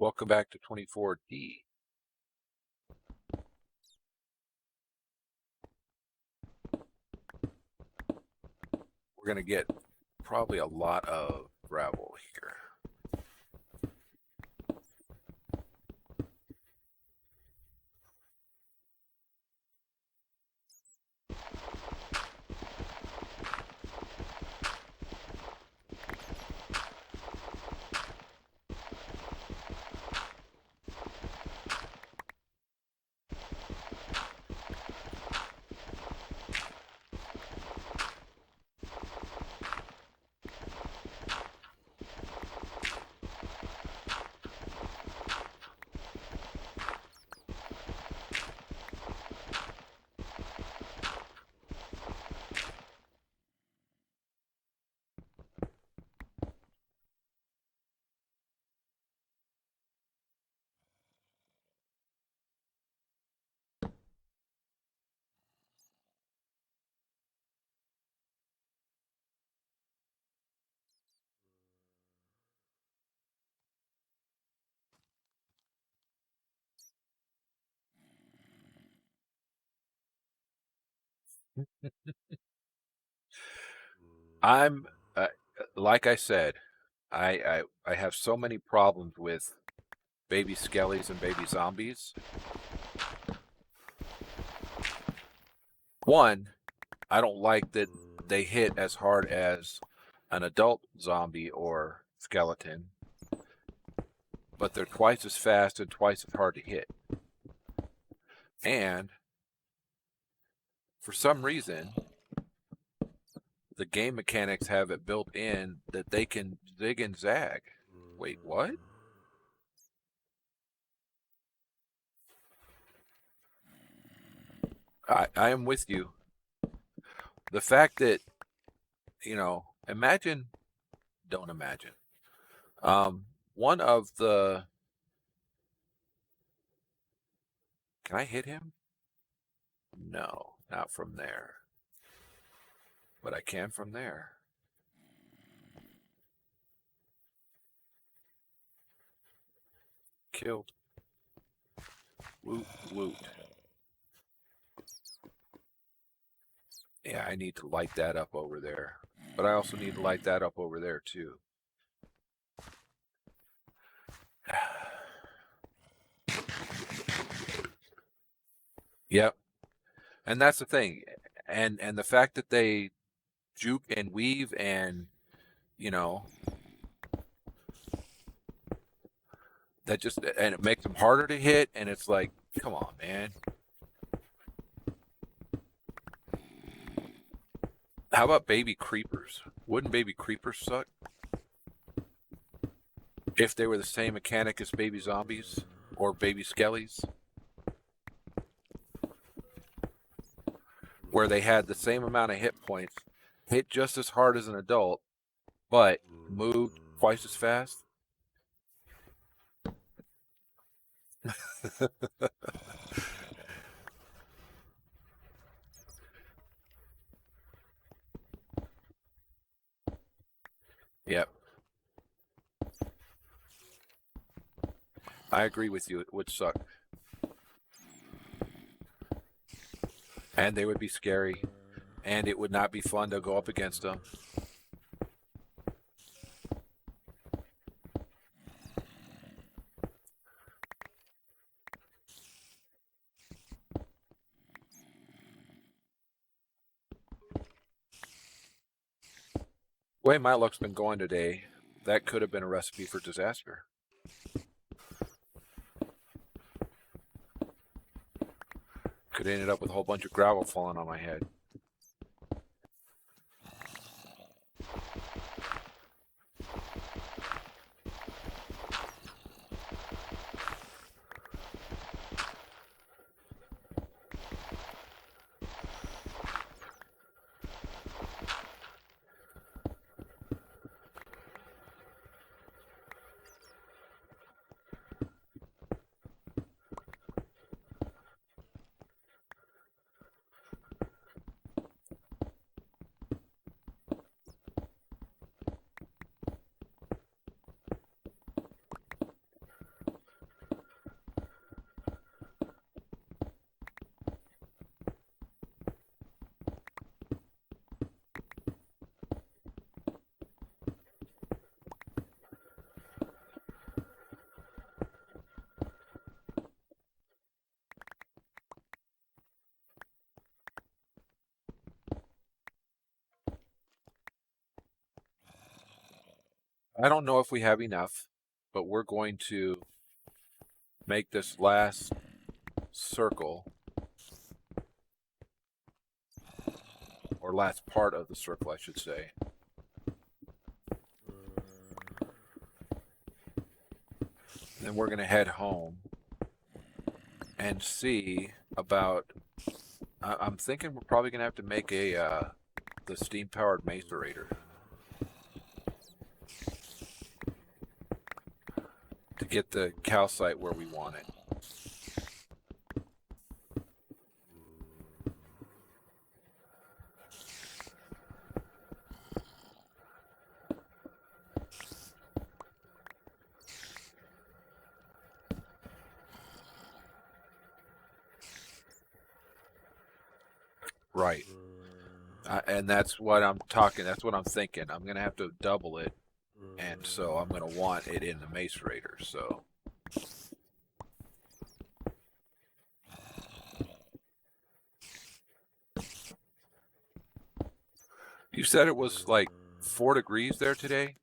Welcome back to 24D. We're going to get probably a lot of gravel here. I'm like I said, I have so many problems with baby skellies and baby zombies. One, I don't like that they hit as hard as an adult zombie or skeleton, but they're twice as fast and twice as hard to hit. And for some reason, the game mechanics have it built in that they can zig and zag. Wait, what? I am with you. The fact that, don't imagine. One of the, can I hit him? No, not from there. But I can from there. Killed. Woot, woot. Yeah, I need to light that up over there. But I also need to light that up over there, too. Yep. And that's the thing. And the fact that they juke and weave and, that just, and it makes them harder to hit. And it's like, come on, man. How about baby creepers? Wouldn't baby creepers suck? If they were the same mechanic as baby zombies or baby skellies? Where they had the same amount of hit points, hit just as hard as an adult, but moved twice as fast? Yep. I agree with you. It would suck. And they would be scary. And it would not be fun to go up against them. The way my luck's been going today, that could have been a recipe for disaster. Could have ended up with a whole bunch of gravel falling on my head. I don't know if we have enough, but we're going to make this last circle, or last part of the circle, I should say. And then we're going to head home and see about, I'm thinking we're probably going to have to make a the steam-powered macerator to get the calcite where we want it. Right. And that's what I'm talking, that's what I'm thinking. I'm going to have to double it, and so I'm going to want it in the macerator, so. You said it was like 4 degrees there today?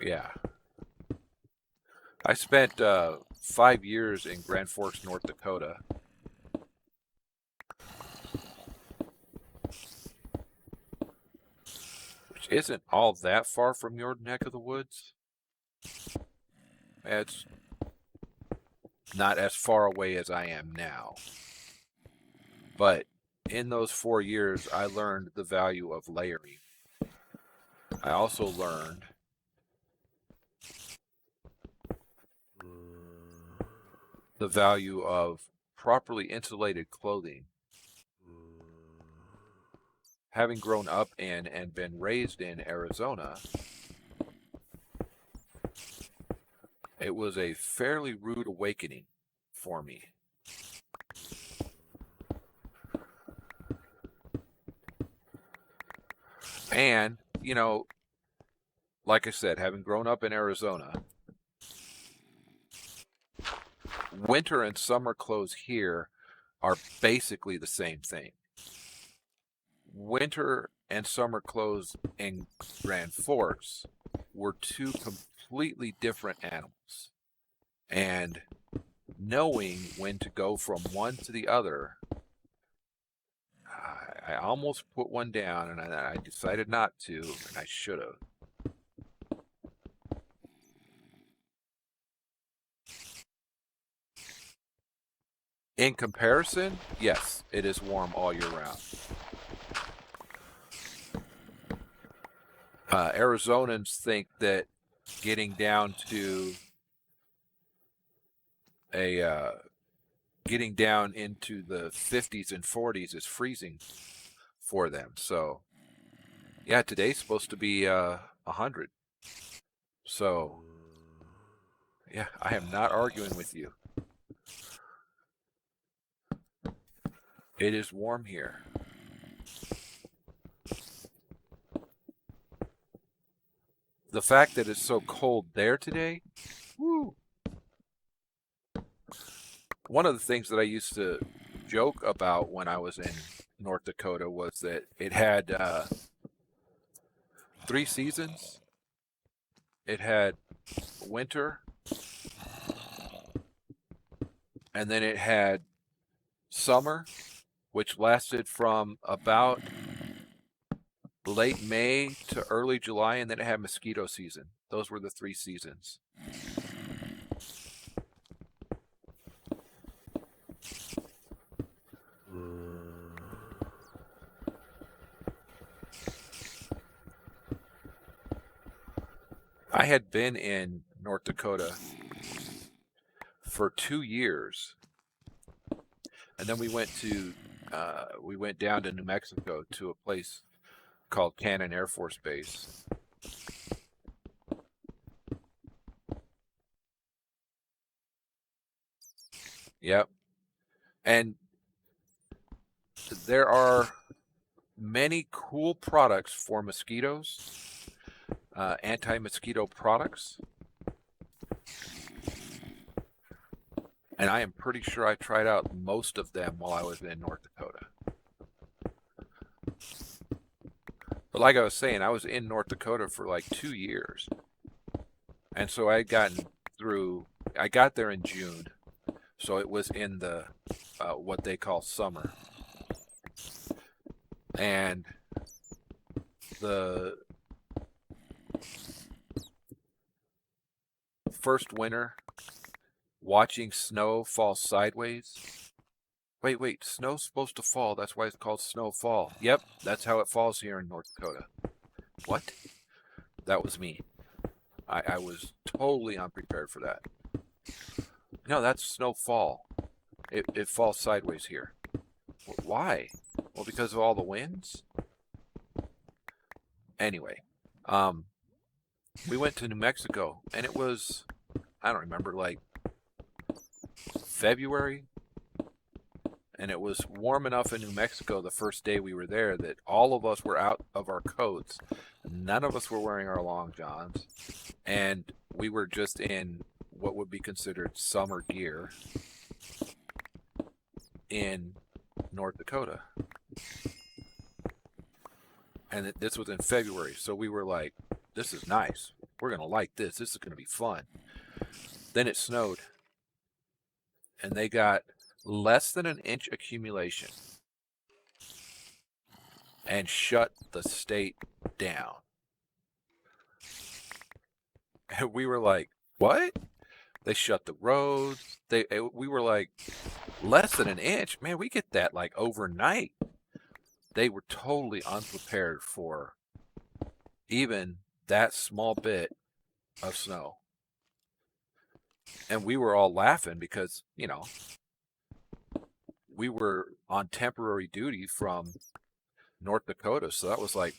Yeah. I spent 5 years in Grand Forks, North Dakota. Which isn't all that far from your neck of the woods. It's not as far away as I am now. But in those 4 years, I learned the value of layering. I also learned the value of properly insulated clothing. Having grown up in and been raised in Arizona, it was a fairly rude awakening for me. And, you know, like I said, having grown up in Arizona, winter and summer clothes here are basically the same thing. Winter and summer clothes in Grand Forks were 2 completely different animals. And knowing when to go from one to the other, I almost put one down, and I decided not to, and I should have. In comparison, yes, it is warm all year round. Arizonans think that getting down to getting down into the 50s and 40s is freezing for them. So, yeah, today's supposed to be 100. So, yeah, I am not arguing with you. It is warm here. The fact that it's so cold there today, woo. One of the things that I used to joke about when I was in North Dakota was that it had 3 seasons. It had winter, and then it had summer, which lasted from about late May to early July, and then it had mosquito season. Those were the 3 seasons. I had been in North Dakota for 2 years, and then we went down to New Mexico to a place called Cannon Air Force Base. Yep. And there are many cool products for mosquitoes, anti-mosquito products. And I am pretty sure I tried out most of them while I was in North Dakota. But like I was saying, I was in North Dakota for like 2 years. And so I got there in June. So it was in the, what they call summer. And the first winter, watching snow fall sideways. Wait, snow's supposed to fall. That's why it's called snowfall. Yep, that's how it falls here in North Dakota. What? That was me. I was totally unprepared for that. No, that's snowfall. It falls sideways here. Why? Well, because of all the winds? Anyway, we went to New Mexico, and it was, I don't remember, like February, and it was warm enough in New Mexico the first day we were there that all of us were out of our coats. None of us were wearing our long johns, and we were just in what would be considered summer gear in North Dakota. And this was in February, so we were like, this is nice. We're going to like this. This is going to be fun. Then it snowed, and they got less than an inch accumulation and shut the state down. And we were like, what? They shut the roads. We were like, less than an inch? Man, we get that like overnight. They were totally unprepared for even that small bit of snow. And we were all laughing because, you know, we were on temporary duty from North Dakota. So that was like,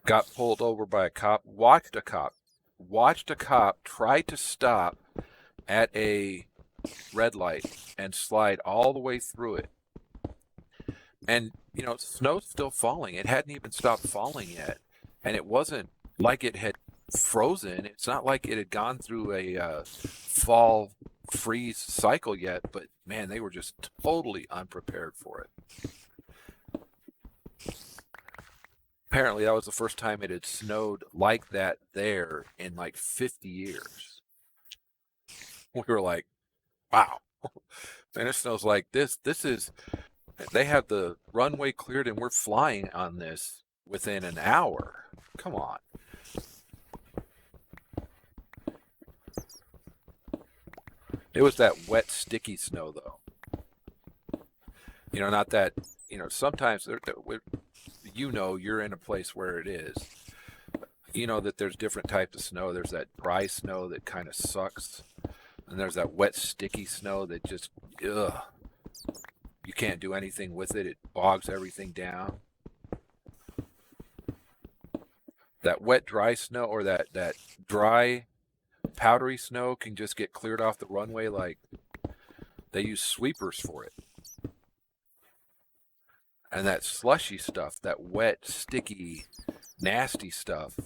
got pulled over by a cop, watched a cop try to stop at a red light and slide all the way through it. And, you know, snow's still falling. It hadn't even stopped falling yet. And it wasn't like it had frozen. It's not like it had gone through a fall freeze cycle yet. But, man, they were just totally unprepared for it. Apparently, that was the first time it had snowed like that there in like 50 years. We were like, wow. And it snows like this. They have the runway cleared and we're flying on this within an hour. Come on. It was that wet, sticky snow, though. You know, not that, you know, sometimes, you know, you're in a place where it is. You know that there's different types of snow. There's that dry snow that kind of sucks. And there's that wet, sticky snow that just, ugh. You can't do anything with it. It bogs everything down. That wet, dry snow, or that dry, powdery snow can just get cleared off the runway like they use sweepers for it. And that slushy stuff, that wet, sticky, nasty stuff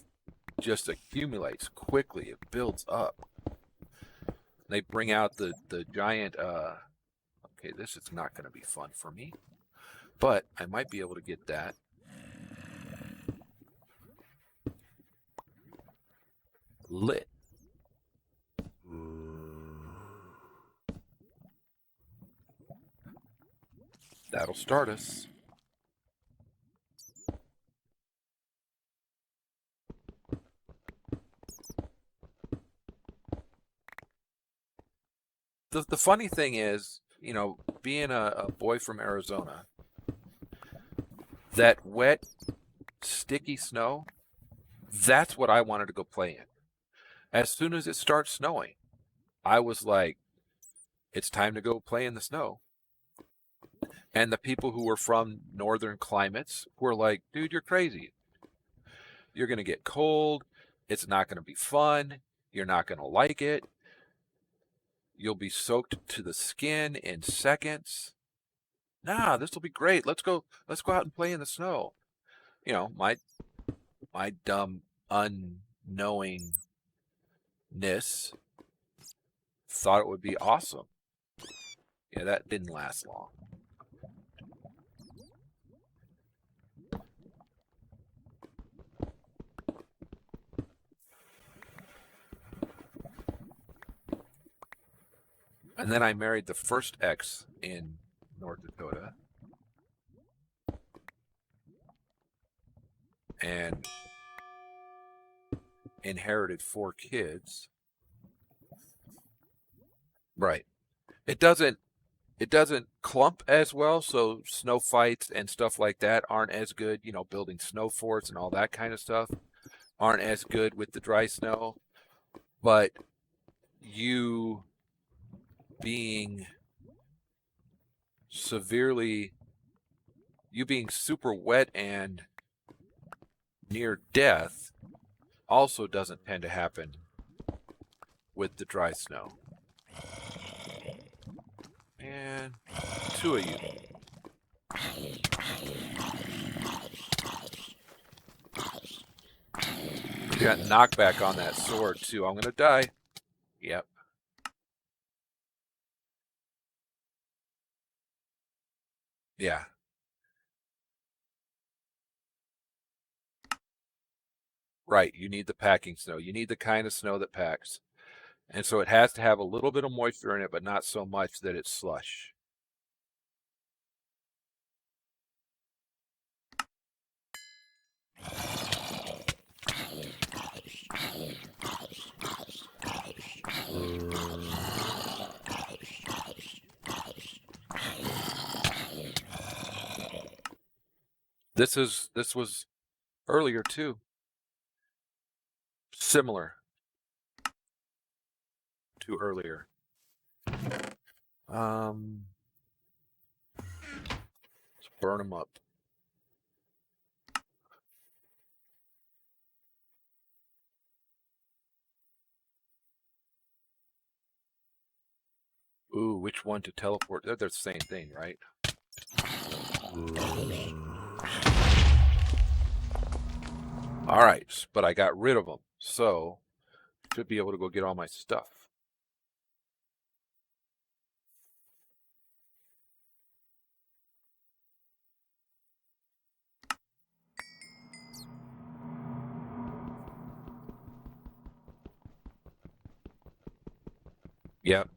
just accumulates quickly. It builds up. They bring out the giant, okay, this is not going to be fun for me, but I might be able to get that. Lit. That'll start us. The funny thing is, you know, being a boy from Arizona, that wet, sticky snow, that's what I wanted to go play in. As soon as it starts snowing, I was like, it's time to go play in the snow. And the people who were from northern climates were like, dude, you're crazy. You're going to get cold. It's not going to be fun. You're not going to like it. You'll be soaked to the skin in seconds. Nah, this will be great. Let's go out and play in the snow. You know, my dumb unknowingness thought it would be awesome. Yeah, that didn't last long. And then I married the first ex in North Dakota. And inherited 4 kids. Right. It doesn't clump as well, so snow fights and stuff like that aren't as good. You know, building snow forts and all that kind of stuff aren't as good with the dry snow. But you being super wet and near death also doesn't tend to happen with the dry snow. And 2 of you. You got knockback on that sword too. I'm gonna die. Yep. Yeah. Right. You need the packing snow. You need the kind of snow that packs. And so it has to have a little bit of moisture in it, but not so much that it's slush. This was earlier too. Similar to earlier. Let's burn them up. Ooh, which one to teleport? They're the same thing, right? All right, but I got rid of them, so should be able to go get all my stuff. Yep.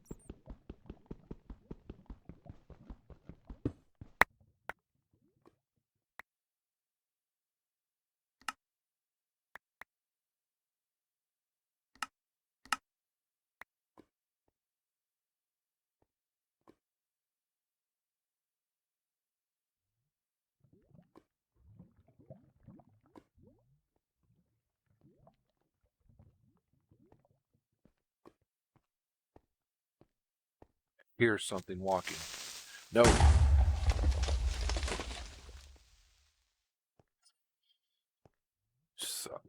Here's something walking. No. So.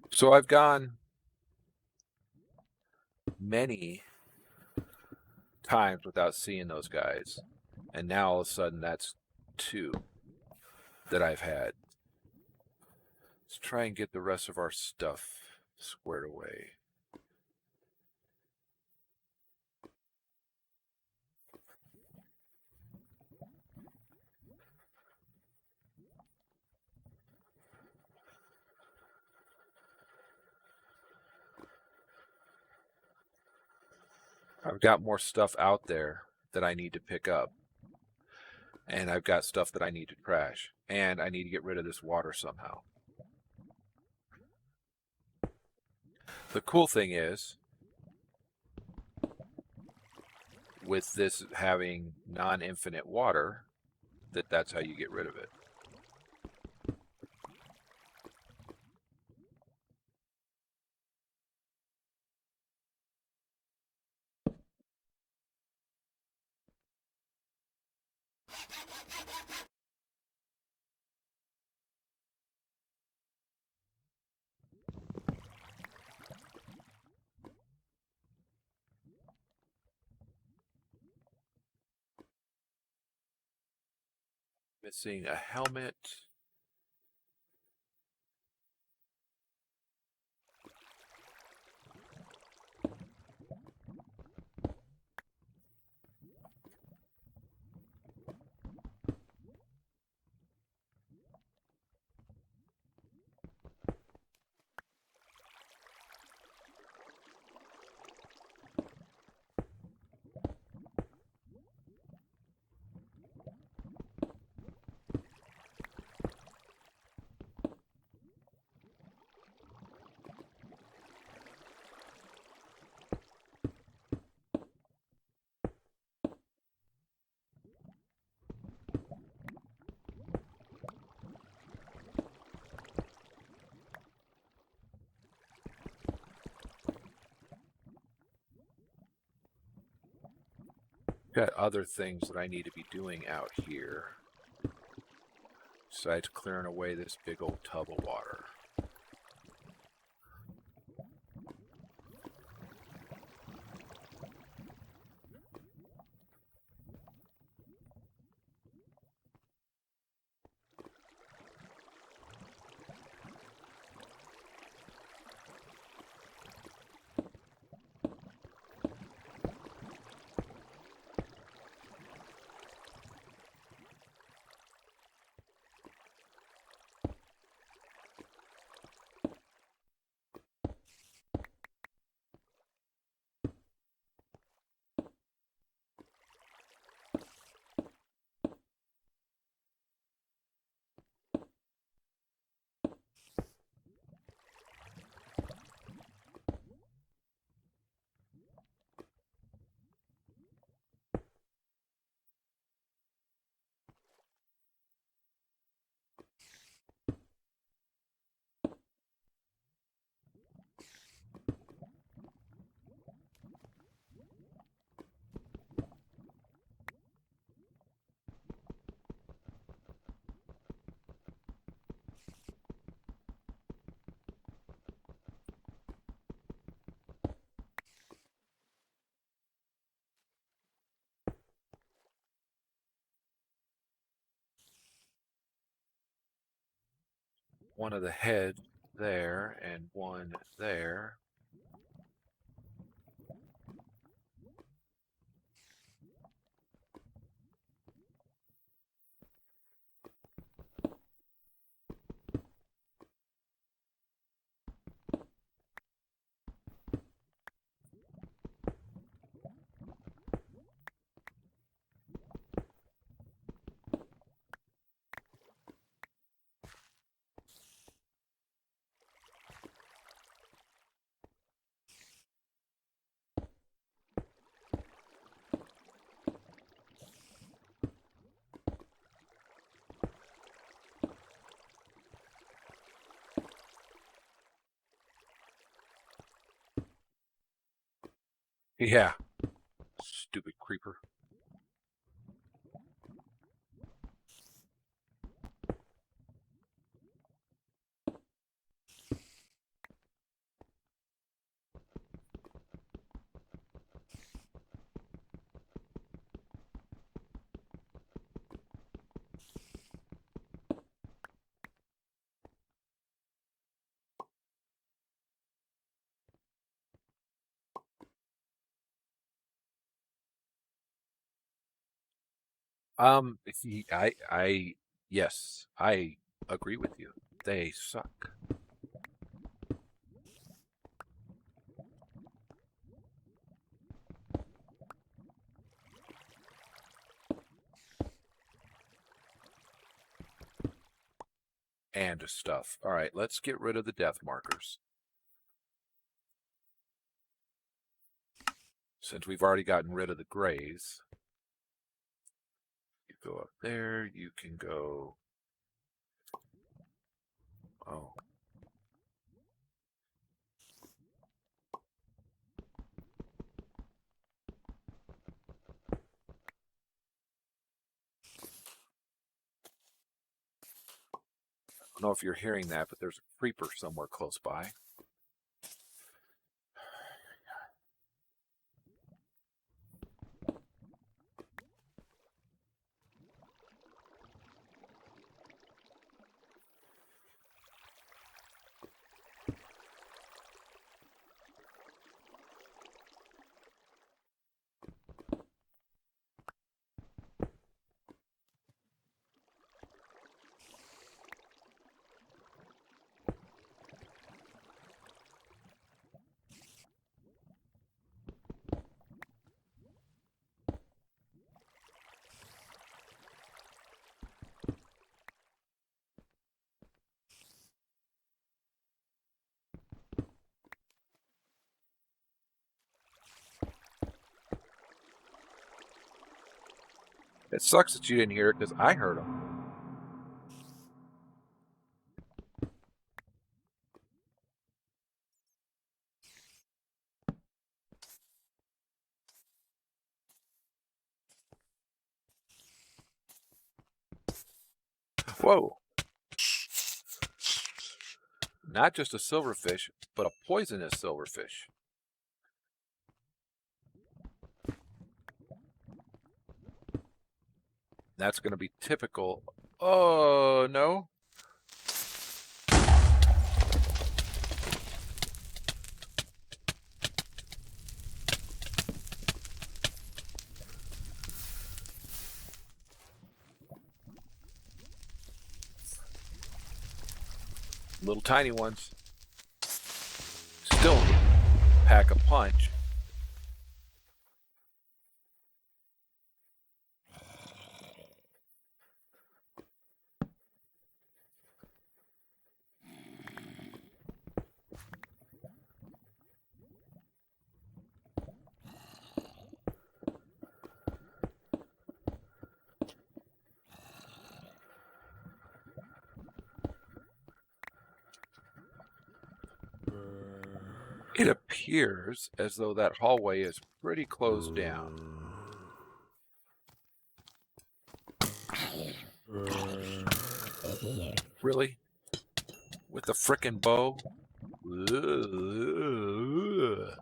So I've gone many times without seeing those guys, and now all of a sudden that's 2 that I've had. Let's try and get the rest of our stuff squared away. I've got more stuff out there that I need to pick up. And I've got stuff that I need to trash. And I need to get rid of this water somehow. The cool thing is, with this having non-infinite water, that's how you get rid of it. Missing a helmet. Got other things that I need to be doing out here, besides clearing away this big old tub of water. One of the head there and one there. Yeah, stupid creeper. Yes, I agree with you. They suck. And stuff. All right, let's get rid of the death markers. Since we've already gotten rid of the grays. You go up there, you can go. Oh. don't know if you're hearing that, but there's a creeper somewhere close by. It sucks that you didn't hear it because I heard them. Whoa. Not just a silverfish, but a poisonous silverfish. That's going to be typical. Oh, no. Little tiny ones. Still pack a punch. It appears as though that hallway is pretty closed down. Really? With the frickin' bow? Ugh.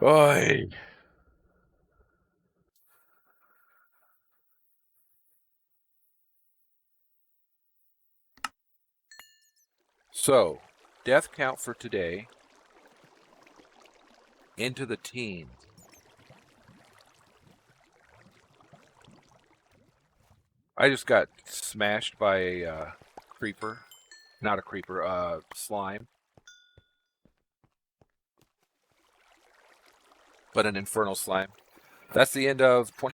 Oy. So, death count for today into the teens. I just got smashed by a creeper. Not a creeper, slime. But an infernal slime. That's the end of 20.